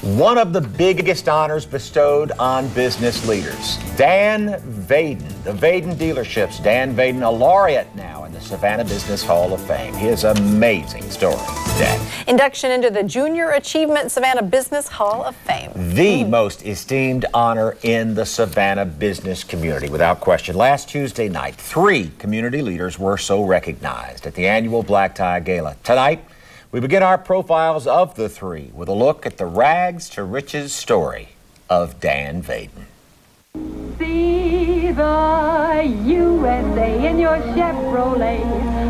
One of the biggest honors bestowed on business leaders. Dan Vaden, the Vaden Dealerships. Dan Vaden, a laureate now in the Savannah Business Hall of Fame. His amazing story. Dan. Induction into the Junior Achievement Savannah Business Hall of Fame. The most esteemed honor in the Savannah business community, without question. Last Tuesday night, 3 community leaders were so recognized at the annual Black Tie Gala. Tonight, we begin our profiles of the 3 with a look at the rags to riches story of Dan Vaden. See the USA in your Chevrolet.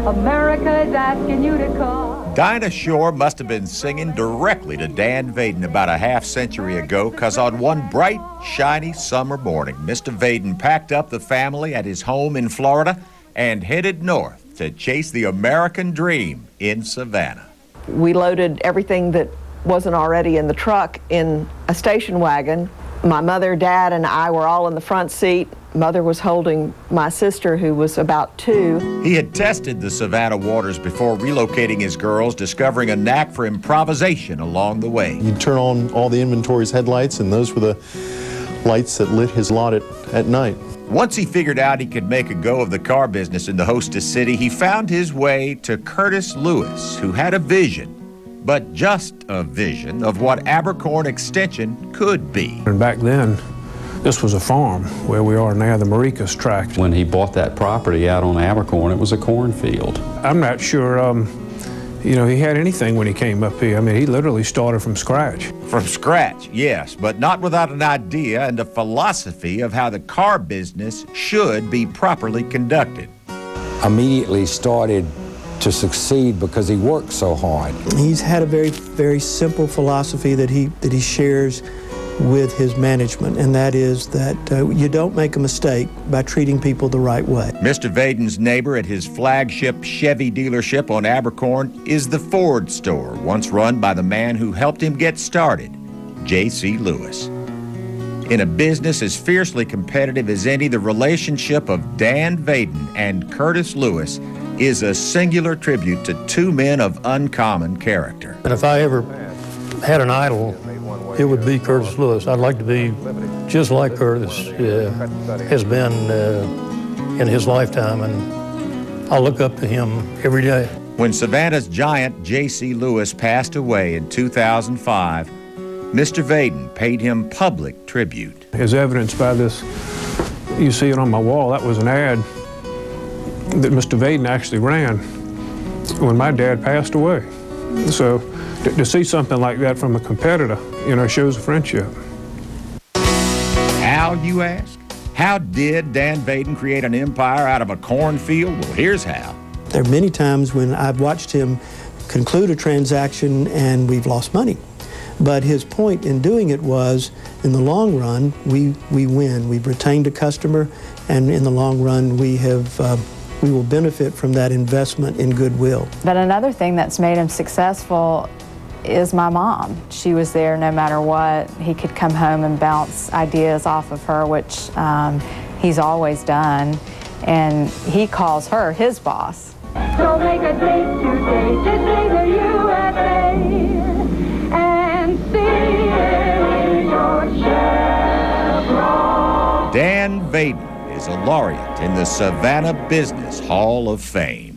America's asking you to call. Dinah Shore must have been singing directly to Dan Vaden about a half-century ago, because on one bright, shiny summer morning, Mr. Vaden packed up the family at his home in Florida and headed north to chase the American dream in Savannah. We loaded everything that wasn't already in the truck in a station wagon. My mother, dad, and I were all in the front seat. Mother was holding my sister, who was about 2. He had tested the Savannah waters before relocating his girls, discovering a knack for improvisation along the way. You'd turn on all the inventory's headlights, and those were the lights that lit his lot at night. Once he figured out he could make a go of the car business in the hostess city, he found his way to Curtis Lewis, who had a vision, but just a vision, of what Abercorn Extension could be. And back then, this was a farm where we are now, the Maricas tract. When he bought that property out on Abercorn, it was a cornfield. I'm not sure, you know, he had anything when he came up here. I mean, he literally started from scratch. From scratch, yes, but not without an idea and a philosophy of how the car business should be properly conducted. Immediately started to succeed because he worked so hard. He's had a very simple philosophy that he shares with his management, and that is that you don't make a mistake by treating people the right way. Mr. Vaden's neighbor at his flagship Chevy dealership on Abercorn is the Ford store, once run by the man who helped him get started, J.C. Lewis. In a business as fiercely competitive as any, the relationship of Dan Vaden and Curtis Lewis is a singular tribute to 2 men of uncommon character. And if I ever had an idol, it would be Curtis Lewis. I'd like to be just like Curtis has been in his lifetime, and I look up to him every day. When Savannah's giant J.C. Lewis passed away in 2005, Mr. Vaden paid him public tribute. As evidenced by this, you see it on my wall, that was an ad that Mr. Vaden actually ran when my dad passed away. So to see something like that from a competitor, you know, shows a friendship. How, you ask? How did Dan Vaden create an empire out of a cornfield? Well, here's how. There are many times when I've watched him conclude a transaction and we've lost money. But his point in doing it was, in the long run, we win. We've retained a customer, and in the long run, we will benefit from that investment in goodwill. But another thing that's made him successful is my mom. She was there no matter what. He could come home and bounce ideas off of her, which he's always done, and he calls her his boss. So make a date today to see the USA and see your Chevrolet. Dan Vaden is a laureate in the Savannah Business Hall of Fame.